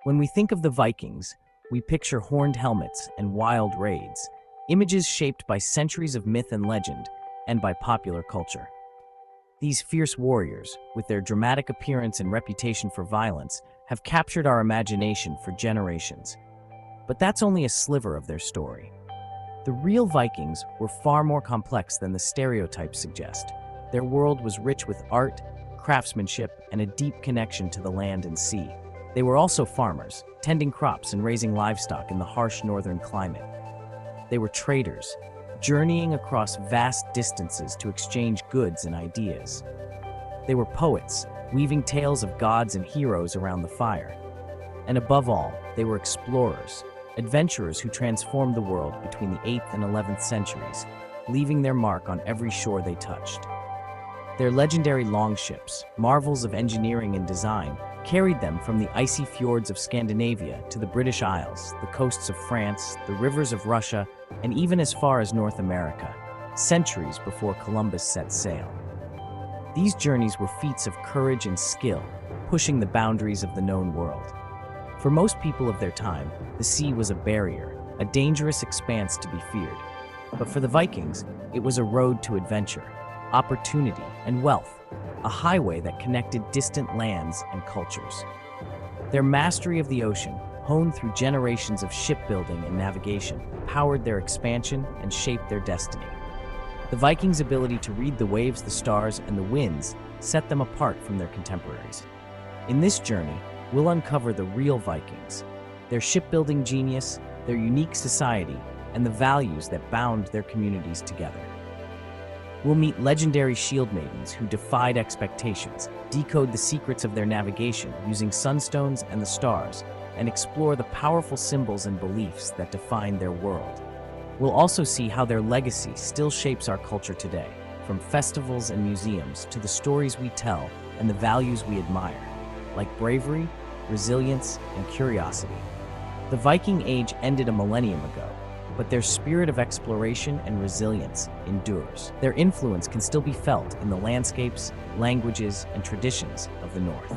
When we think of the Vikings, we picture horned helmets and wild raids, images shaped by centuries of myth and legend and by popular culture. These fierce warriors, with their dramatic appearance and reputation for violence, have captured our imagination for generations. But that's only a sliver of their story. The real Vikings were far more complex than the stereotypes suggest. Their world was rich with art, craftsmanship, and a deep connection to the land and sea. They were also farmers, tending crops and raising livestock in the harsh northern climate. They were traders, journeying across vast distances to exchange goods and ideas. They were poets, weaving tales of gods and heroes around the fire. And above all, they were explorers, adventurers who transformed the world between the 8th and 11th centuries, leaving their mark on every shore they touched. Their legendary longships, marvels of engineering and design, carried them from the icy fjords of Scandinavia to the British Isles, the coasts of France, the rivers of Russia, and even as far as North America, centuries before Columbus set sail. These journeys were feats of courage and skill, pushing the boundaries of the known world. For most people of their time, the sea was a barrier, a dangerous expanse to be feared. But for the Vikings, it was a road to adventure, opportunity, and wealth, a highway that connected distant lands and cultures. Their mastery of the ocean, honed through generations of shipbuilding and navigation, powered their expansion and shaped their destiny. The Vikings' ability to read the waves, the stars, and the winds set them apart from their contemporaries. In this journey, we'll uncover the real Vikings, their shipbuilding genius, their unique society, and the values that bound their communities together. We'll meet legendary shield maidens who defied expectations, decode the secrets of their navigation using sunstones and the stars, and explore the powerful symbols and beliefs that define their world. We'll also see how their legacy still shapes our culture today, from festivals and museums to the stories we tell and the values we admire, like bravery, resilience, and curiosity. The Viking Age ended a millennium ago, but their spirit of exploration and resilience endures. Their influence can still be felt in the landscapes, languages, and traditions of the North.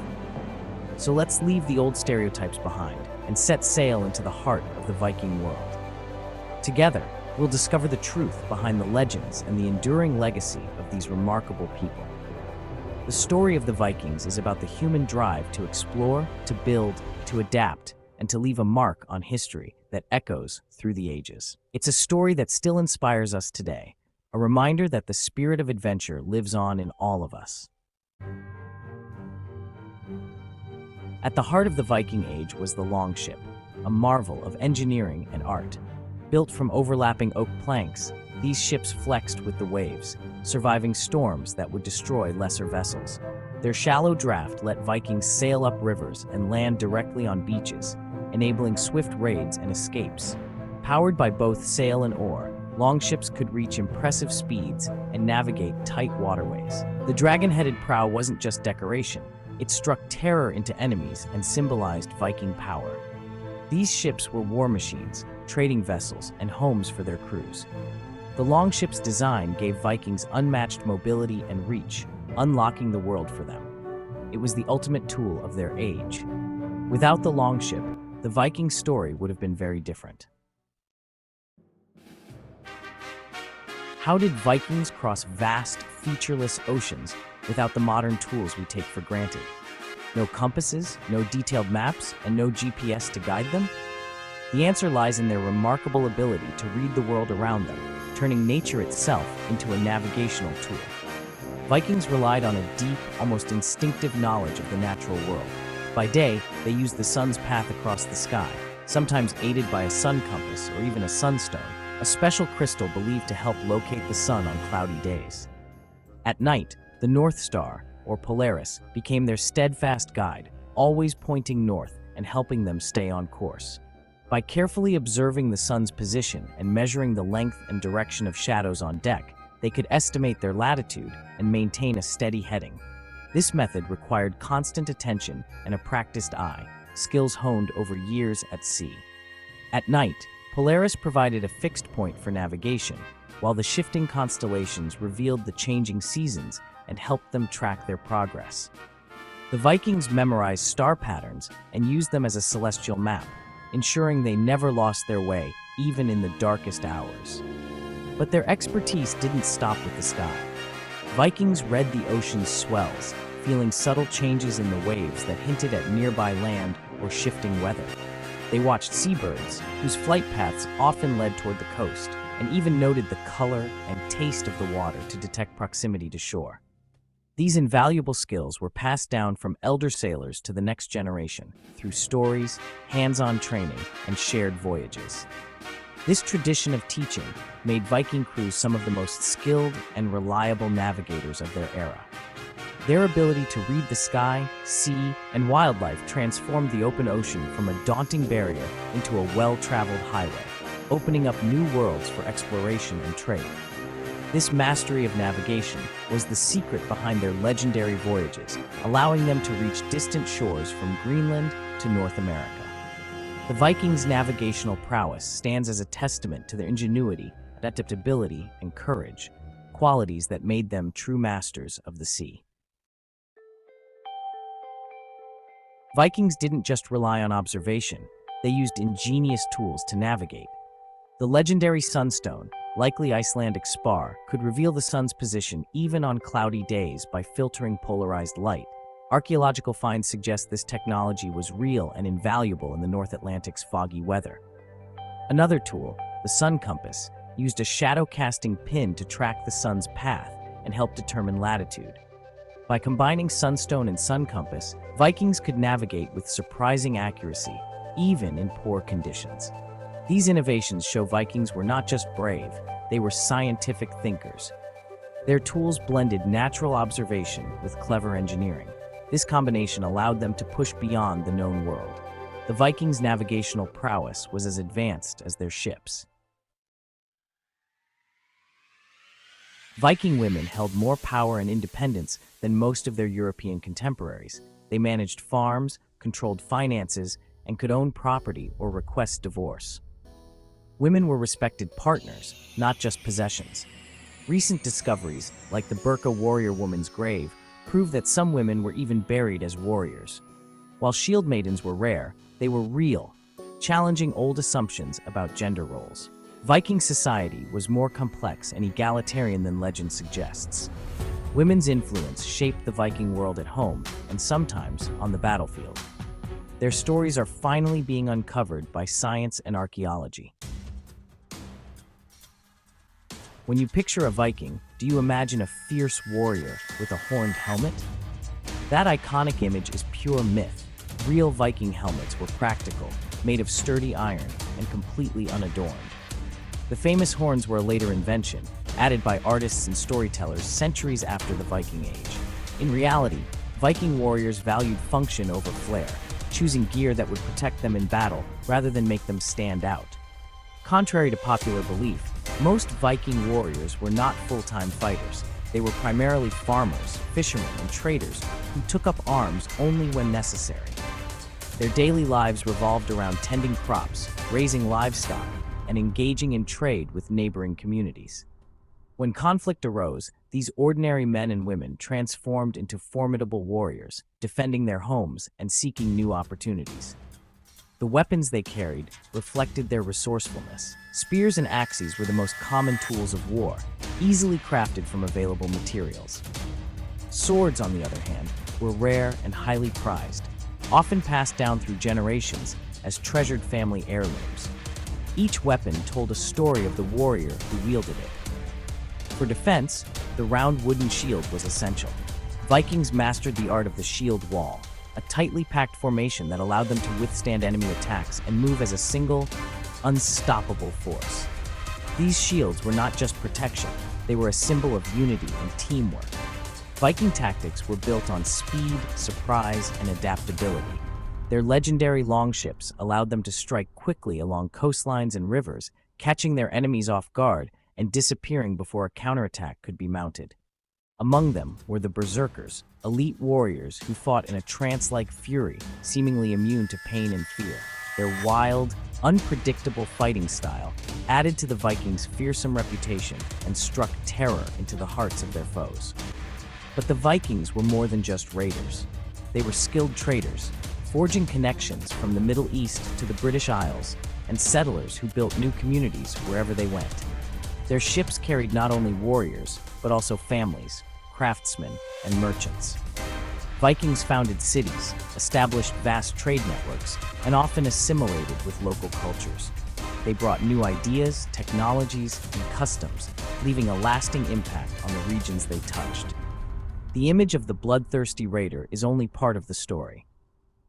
So let's leave the old stereotypes behind and set sail into the heart of the Viking world. Together, we'll discover the truth behind the legends and the enduring legacy of these remarkable people. The story of the Vikings is about the human drive to explore, to build, to adapt, and to leave a mark on history that echoes through the ages. It's a story that still inspires us today, a reminder that the spirit of adventure lives on in all of us. At the heart of the Viking Age was the longship, a marvel of engineering and art. Built from overlapping oak planks, these ships flexed with the waves, surviving storms that would destroy lesser vessels. Their shallow draft let Vikings sail up rivers and land directly on beaches, enabling swift raids and escapes. Powered by both sail and oar, longships could reach impressive speeds and navigate tight waterways. The dragon-headed prow wasn't just decoration, it struck terror into enemies and symbolized Viking power. These ships were war machines, trading vessels, and homes for their crews. The longship's design gave Vikings unmatched mobility and reach, unlocking the world for them. It was the ultimate tool of their age. Without the longship, the Viking story would have been very different. How did Vikings cross vast, featureless oceans without the modern tools we take for granted? No compasses, no detailed maps, and no GPS to guide them? The answer lies in their remarkable ability to read the world around them, turning nature itself into a navigational tool. Vikings relied on a deep, almost instinctive knowledge of the natural world. By day, they used the sun's path across the sky, sometimes aided by a sun compass or even a sunstone, a special crystal believed to help locate the sun on cloudy days. At night, the North Star, or Polaris, became their steadfast guide, always pointing north and helping them stay on course. By carefully observing the sun's position and measuring the length and direction of shadows on deck, they could estimate their latitude and maintain a steady heading. This method required constant attention and a practiced eye, skills honed over years at sea. At night, Polaris provided a fixed point for navigation, while the shifting constellations revealed the changing seasons and helped them track their progress. The Vikings memorized star patterns and used them as a celestial map, ensuring they never lost their way, even in the darkest hours. But their expertise didn't stop with the sky. Vikings read the ocean's swells, feeling subtle changes in the waves that hinted at nearby land or shifting weather. They watched seabirds, whose flight paths often led toward the coast, and even noted the color and taste of the water to detect proximity to shore. These invaluable skills were passed down from elder sailors to the next generation through stories, hands-on training, and shared voyages. This tradition of teaching made Viking crews some of the most skilled and reliable navigators of their era. Their ability to read the sky, sea, and wildlife transformed the open ocean from a daunting barrier into a well-traveled highway, opening up new worlds for exploration and trade. This mastery of navigation was the secret behind their legendary voyages, allowing them to reach distant shores from Greenland to North America. The Vikings' navigational prowess stands as a testament to their ingenuity, adaptability, and courage, qualities that made them true masters of the sea. Vikings didn't just rely on observation, they used ingenious tools to navigate. The legendary sunstone, likely Icelandic spar, could reveal the sun's position even on cloudy days by filtering polarized light. Archaeological finds suggest this technology was real and invaluable in the North Atlantic's foggy weather. Another tool, the sun compass, used a shadow-casting pin to track the sun's path and help determine latitude. By combining sunstone and sun compass, Vikings could navigate with surprising accuracy, even in poor conditions. These innovations show Vikings were not just brave, they were scientific thinkers. Their tools blended natural observation with clever engineering. This combination allowed them to push beyond the known world. The Vikings' navigational prowess was as advanced as their ships. Viking women held more power and independence than most of their European contemporaries. They managed farms, controlled finances, and could own property or request divorce. Women were respected partners, not just possessions. Recent discoveries, like the Burka warrior woman's grave, prove that some women were even buried as warriors. While shield maidens were rare, they were real, challenging old assumptions about gender roles. Viking society was more complex and egalitarian than legend suggests. Women's influence shaped the Viking world at home and sometimes on the battlefield. Their stories are finally being uncovered by science and archaeology. When you picture a Viking, do you imagine a fierce warrior with a horned helmet? That iconic image is pure myth. Real Viking helmets were practical, made of sturdy iron, and completely unadorned. The famous horns were a later invention, added by artists and storytellers centuries after the Viking Age. In reality, Viking warriors valued function over flair, choosing gear that would protect them in battle rather than make them stand out. Contrary to popular belief, most Viking warriors were not full-time fighters. They were primarily farmers, fishermen, and traders who took up arms only when necessary. Their daily lives revolved around tending crops, raising livestock, and engaging in trade with neighboring communities. When conflict arose, these ordinary men and women transformed into formidable warriors, defending their homes and seeking new opportunities. The weapons they carried reflected their resourcefulness. Spears and axes were the most common tools of war, easily crafted from available materials. Swords, on the other hand, were rare and highly prized, often passed down through generations as treasured family heirlooms. Each weapon told a story of the warrior who wielded it. For defense, the round wooden shield was essential. Vikings mastered the art of the shield wall, a tightly packed formation that allowed them to withstand enemy attacks and move as a single, unstoppable force. These shields were not just protection, they were a symbol of unity and teamwork. Viking tactics were built on speed, surprise, and adaptability. Their legendary longships allowed them to strike quickly along coastlines and rivers, catching their enemies off guard and disappearing before a counterattack could be mounted. Among them were the berserkers, elite warriors who fought in a trance-like fury, seemingly immune to pain and fear. Their wild, unpredictable fighting style added to the Vikings' fearsome reputation and struck terror into the hearts of their foes. But the Vikings were more than just raiders. They were skilled traders, forging connections from the Middle East to the British Isles, and settlers who built new communities wherever they went. Their ships carried not only warriors, but also families, craftsmen, and merchants. Vikings founded cities, established vast trade networks, and often assimilated with local cultures. They brought new ideas, technologies, and customs, leaving a lasting impact on the regions they touched. The image of the bloodthirsty raider is only part of the story.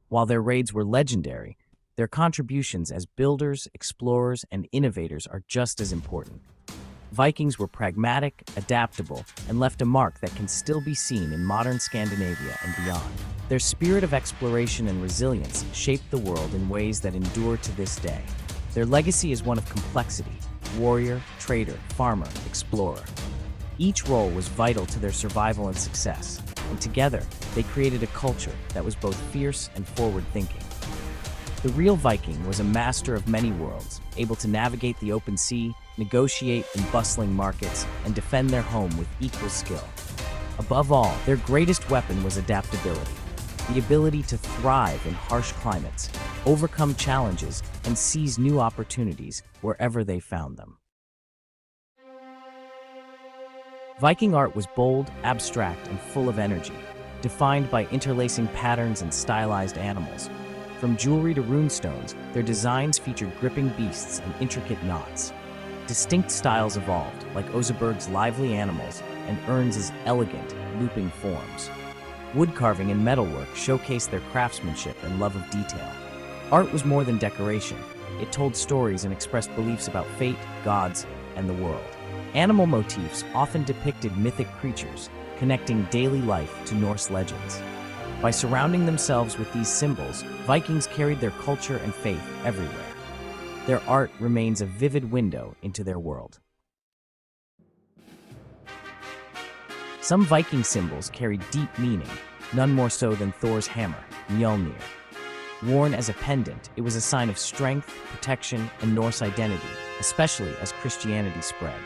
While their raids were legendary, their contributions as builders, explorers, and innovators are just as important. Vikings were pragmatic, adaptable, and left a mark that can still be seen in modern Scandinavia and beyond. Their spirit of exploration and resilience shaped the world in ways that endure to this day. Their legacy is one of complexity: warrior, trader, farmer, explorer. Each role was vital to their survival and success, and together they created a culture that was both fierce and forward-thinking. The real Viking was a master of many worlds, able to navigate the open sea, negotiate in bustling markets, and defend their home with equal skill. Above all, their greatest weapon was adaptability, the ability to thrive in harsh climates, overcome challenges, and seize new opportunities wherever they found them. Viking art was bold, abstract, and full of energy, defined by interlacing patterns and stylized animals. From jewelry to runestones, their designs featured gripping beasts and intricate knots. Distinct styles evolved, like Oseberg's lively animals and Ern's elegant, looping forms. Wood carving and metalwork showcased their craftsmanship and love of detail. Art was more than decoration. It told stories and expressed beliefs about fate, gods, and the world. Animal motifs often depicted mythic creatures, connecting daily life to Norse legends. By surrounding themselves with these symbols, Vikings carried their culture and faith everywhere. Their art remains a vivid window into their world. Some Viking symbols carried deep meaning, none more so than Thor's hammer, Mjolnir. Worn as a pendant, it was a sign of strength, protection, and Norse identity, especially as Christianity spread.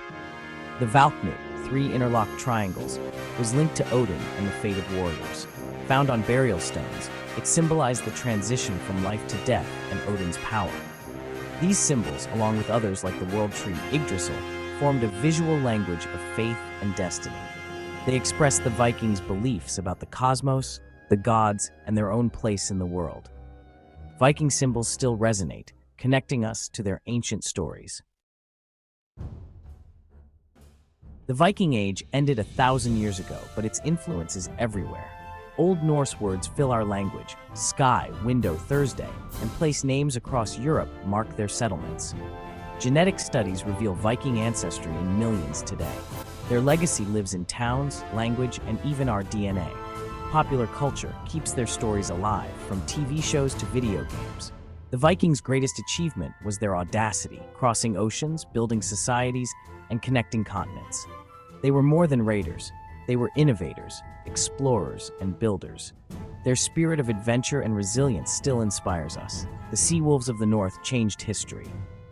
The Valknut, 3 interlocked triangles, was linked to Odin and the fate of warriors. Found on burial stones, it symbolized the transition from life to death and Odin's power. These symbols, along with others like the world tree Yggdrasil, formed a visual language of faith and destiny. They expressed the Vikings' beliefs about the cosmos, the gods, and their own place in the world. Viking symbols still resonate, connecting us to their ancient stories. The Viking Age ended 1,000 years ago, but its influence is everywhere. Old Norse words fill our language. Sky, window, Thursday, and place names across Europe mark their settlements. Genetic studies reveal Viking ancestry in millions today. Their legacy lives in towns, language, and even our DNA. Popular culture keeps their stories alive, from TV shows to video games. The Vikings' greatest achievement was their audacity, crossing oceans, building societies, and connecting continents. They were more than raiders. They were innovators, explorers, and builders. Their spirit of adventure and resilience still inspires us. The sea wolves of the North changed history,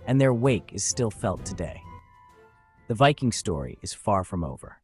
and their wake is still felt today. The Viking story is far from over.